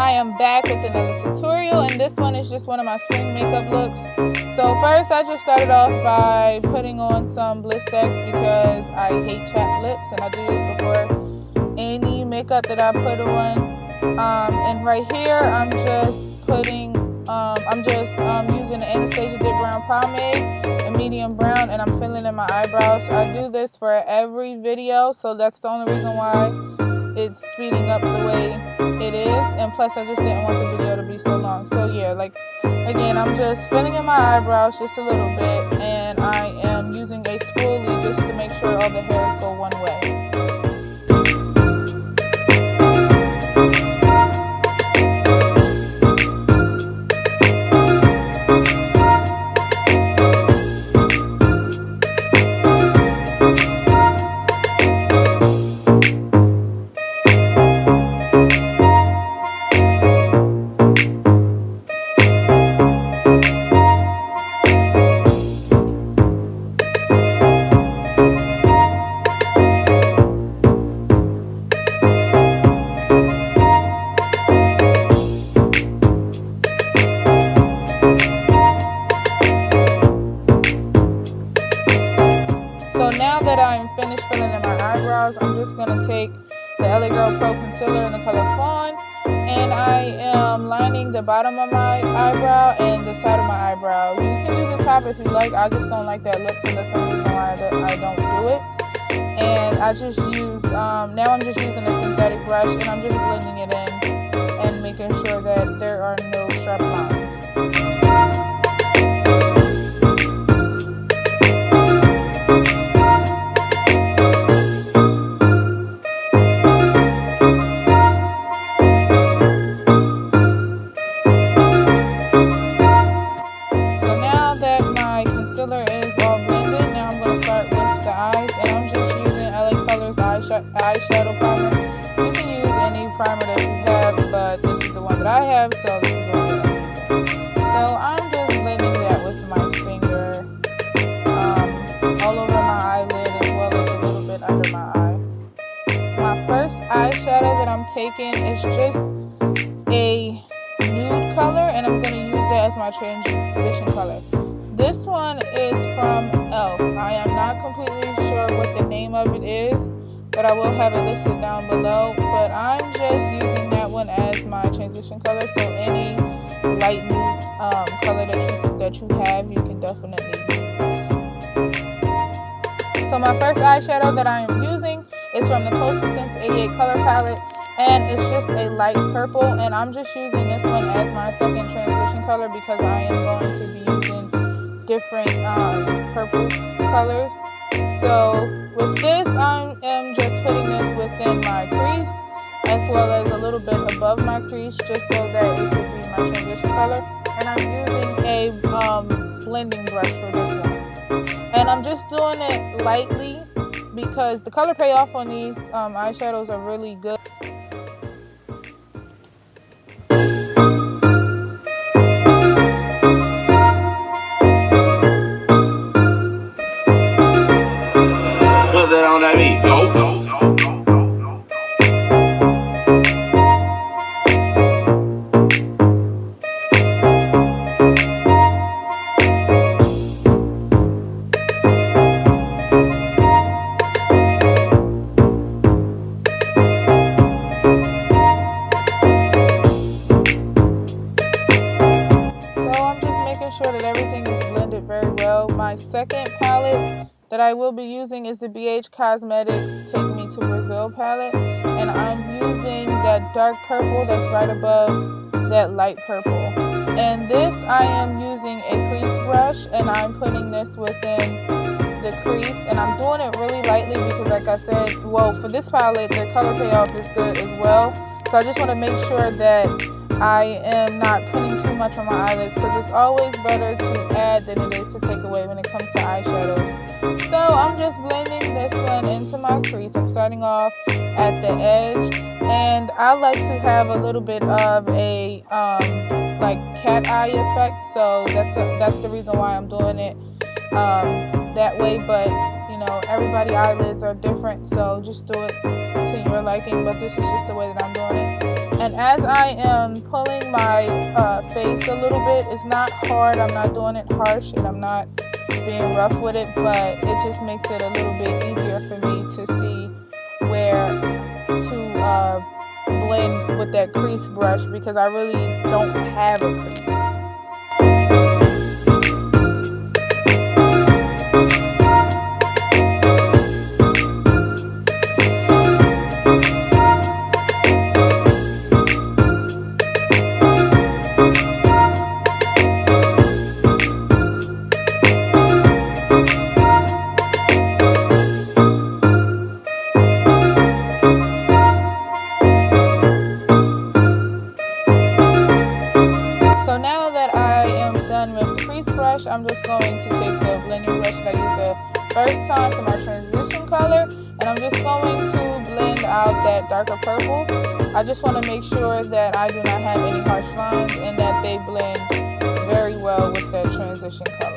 I am back with another tutorial, and this one is just one of my spring makeup looks. So first I just started off by putting on some Blistex because I hate chapped lips, and I do this before any makeup that I put on. And right here I'm just putting using the Anastasia Dipbrow pomade in medium brown, and I'm filling in my eyebrows. I do this for every video, so that's the only reason why it's speeding up the way it is, and plus I just didn't want the video to be so long. So yeah, like again, I'm just filling in my eyebrows just a little bit, and I am using a spoolie just to make sure all the hairs go one way. So now that I'm finished filling in my eyebrows, I'm just going to take the LA Girl Pro Concealer in the color Fawn, and I am lining the bottom of my eyebrow and the side of my eyebrow. You can do the top if you like. I just don't like that look, so that's the reason why I don't do it. And I just use, now I'm just using a synthetic brush, and I'm just blending it in and making sure that there are no sharp lines. Eyeshadow primer. You can use any primer that you have, but this is the one that I have, so this is the one that I'm using. So I'm just blending that with my finger all over my eyelid as well as a little bit under my eye. My first eyeshadow that I'm taking is just a nude color, and I'm going to use that as my transition color. This one is from e.l.f. I am not completely sure what the name of it is, but I will have it listed down below. But I'm just using that one as my transition color, so any light nude color that you have, you can definitely use. So my first eyeshadow that I am using is from the Coastal Scents 88 color palette, and it's just a light purple, and I'm just using this one as my second transition color because I am going to be using different purple colors. So with this, I am just putting this within my crease as well as a little bit above my crease, just so that it could be my transition color. And I'm using a blending brush for this one. And I'm just doing it lightly because the color payoff on these eyeshadows are really good. On that beat. So I'm just making sure that everything is blended very well. My second palette that I will be using is the BH Cosmetics Take Me to Brazil palette, and I'm using that dark purple that's right above that light purple. And this, I am using a crease brush, and I'm putting this within the crease, and I'm doing it really lightly because, like I said, well, for this palette the color payoff is good as well, so I just want to make sure that I am not putting too much on my eyelids, because it's always better to add than it is to take away when it comes to eyeshadows. So I'm just blending this one into my crease. I'm starting off at the edge, and I like to have a little bit of a like cat eye effect, so that's the reason why I'm doing it that way. But you know, everybody's eyelids are different, so just do it to your liking, but this is just the way that I'm doing it. And as I am pulling my face a little bit, it's not hard, I'm not doing it harsh, and I'm not being rough with it, but it just makes it a little bit easier for me to see where to blend with that crease brush, because I really don't have a crease. I'm just going to take the blending brush that I used the first time for my transition color, and I'm just going to blend out that darker purple. I just want to make sure that I do not have any harsh lines and that they blend very well with that transition color.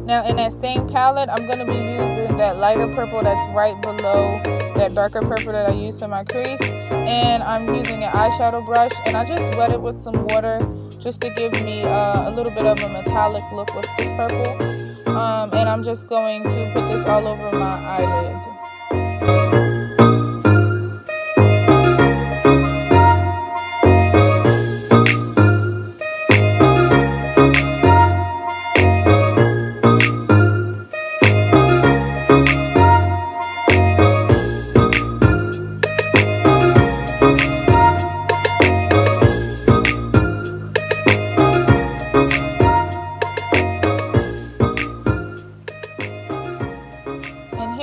Now in that same palette, I'm going to be using that lighter purple that's right below that darker purple that I used for my crease. And I'm using an eyeshadow brush, and I just wet it with some water just to give me a little bit of a metallic look with this purple. And I'm just going to put this all over my eyelid.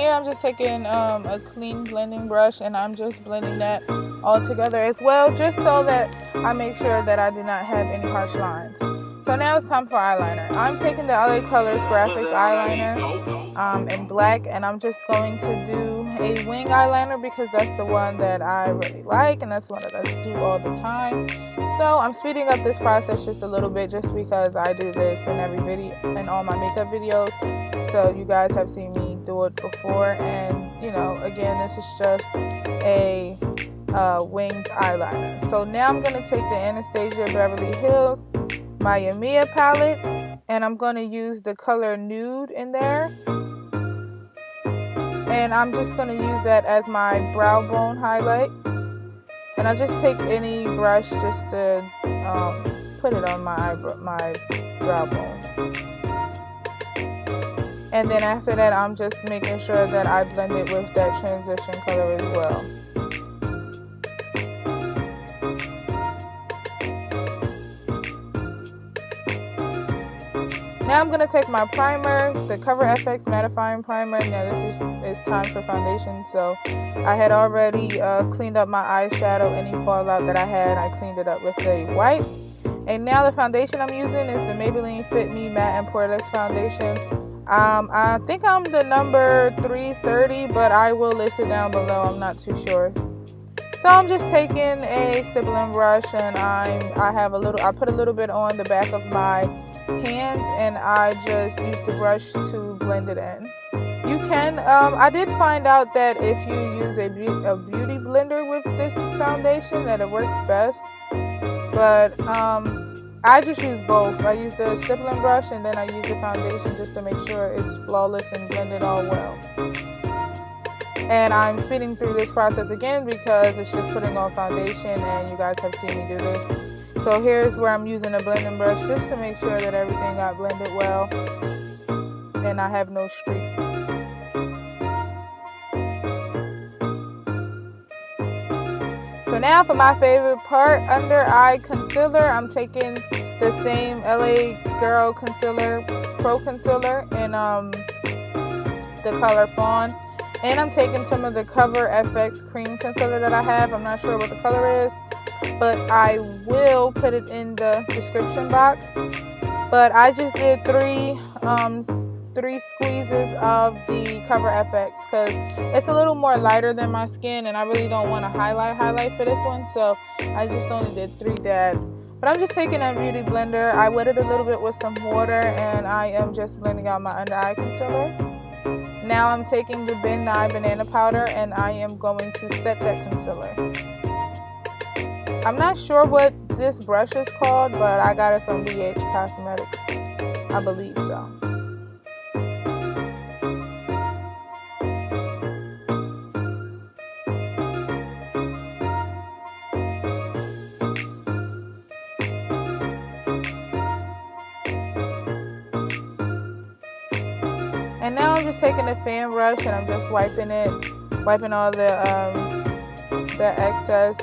I'm just taking a clean blending brush, and I'm just blending that all together as well, just so that I make sure that I do not have any harsh lines. So now it's time for eyeliner. I'm taking the LA Colors Graphix eyeliner in black, and I'm just going to do a wing eyeliner because that's the one that I really like, and that's the one that I do all the time. So I'm speeding up this process just a little bit, just because I do this in every video, in all my makeup videos. So you guys have seen me do it before, and you know, again, this is just a winged eyeliner. So now I'm going to take the Anastasia Mya Mia Palette, and I'm going to use the color Nude in there, and I'm just going to use that as my brow bone highlight. And I just take any brush just to put it on my brow bone. And then after that, I'm just making sure that I blend it with that transition color as well. Now I'm going to take my primer, the CoverFX Mattifying Primer. Now this is time for foundation. So I had already cleaned up my eyeshadow. Any fallout that I had, I cleaned it up with a wipe. And now the foundation I'm using is the Maybelline Fit Me Matte and Poorless Foundation. I think I'm the number 330, but I will list it down below. I'm not too sure. So I'm just taking a stippling brush, and I put a little bit on the back of my hands, and I just use the brush to blend it in. You can, I did find out that if you use a beauty blender with this foundation, that it works best. But I just use both. I use the stippling brush, and then I use the foundation just to make sure it's flawless and blended all well. And I'm speeding through this process again because it's just putting on foundation, and you guys have seen me do this. So here's where I'm using a blending brush just to make sure that everything got blended well and I have no streaks. So now for my favorite part, under eye concealer, I'm taking the same LA Girl Concealer, Pro Concealer in the color Fawn. And I'm taking some of the CoverFX Cream Concealer that I have. I'm not sure what the color is, but I will put it in the description box. But I just did 3 3 squeezes of the Cover FX because it's a little more lighter than my skin and I really don't want to highlight for this one, so I just only did 3 dabs. But I'm just taking a beauty blender. I wet it a little bit with some water and I am just blending out my under eye concealer. Now I'm taking the Nye Banana Powder and I am going to set that concealer. I'm not sure what this brush is called, but I got it from BH Cosmetics. I believe so. And now I'm just taking a fan brush and I'm just wiping all the excess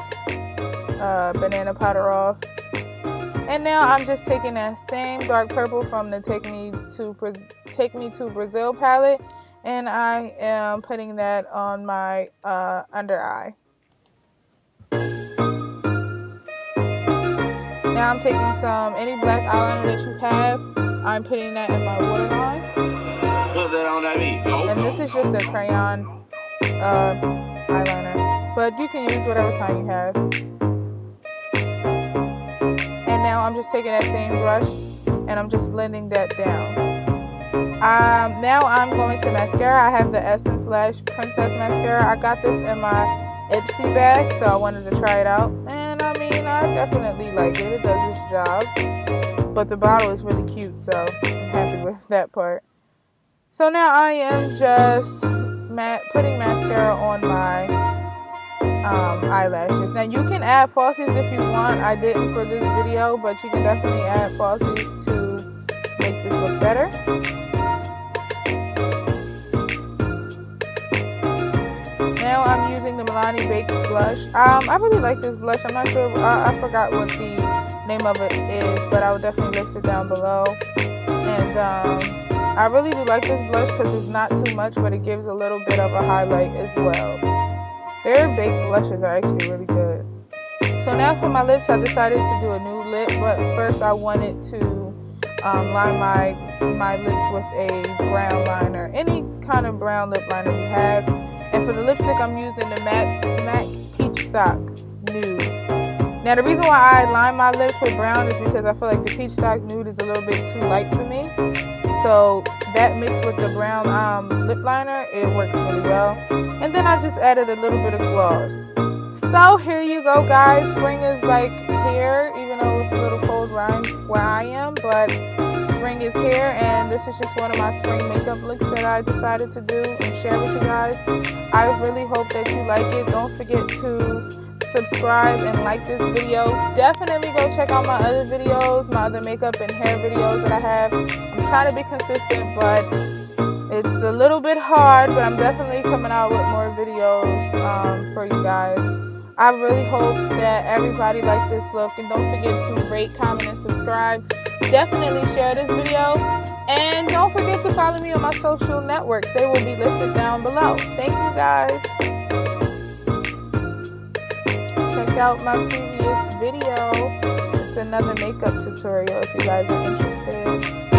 banana powder off. And now I'm just taking that same dark purple from the Take Me to Brazil palette, and I am putting that on my under eye. Now I'm taking any black eyeliner that you have. I'm putting that in my waterline. And this is just a crayon eyeliner, but you can use whatever kind you have. And now I'm just taking that same brush and I'm just blending that down. Now I'm going to mascara. I have the Essence Lash Princess Mascara. I got this in my M.A.C bag, so I wanted to try it out. And I mean, I definitely like it. It does its job. But the bottle is really cute, so I'm happy with that part. So now I am just putting mascara on my eyelashes. Now you can add falsies if you want. I didn't for this video, but you can definitely add falsies to make this look better. Now I'm using the Milani Baked Blush. I really like this blush. I'm not sure, I forgot what the name of it is, but I will definitely list it down below. And I really do like this blush because it's not too much, but it gives a little bit of a highlight as well. Their baked blushes are actually really good. So now for my lips, I decided to do a nude lip, but first I wanted to line my lips with a brown liner, any kind of brown lip liner you have. And for the lipstick, I'm using the M.A.C Peachstock Nude. Now the reason why I line my lips with brown is because I feel like the Peachstock Nude is a little bit too light for me. So that mixed with the brown lip liner, it works really well. And then I just added a little bit of gloss. So here you go, guys. Spring is like here, even though it's a little cold where I am, but spring is here, and this is just one of my spring makeup looks that I decided to do and share with you guys. I really hope that you like it. Don't forget to subscribe and like this video. Definitely go check out my other videos, my other makeup and hair videos that I have. I'm trying to be consistent, but it's a little bit hard, but I'm definitely coming out with more videos for you guys. I really hope that everybody liked this look, and don't forget to rate, comment, and subscribe. Definitely share this video, and don't forget to follow me on my social networks. They will be listed down below. Thank you, guys. Check out my previous video. It's another makeup tutorial if you guys are interested.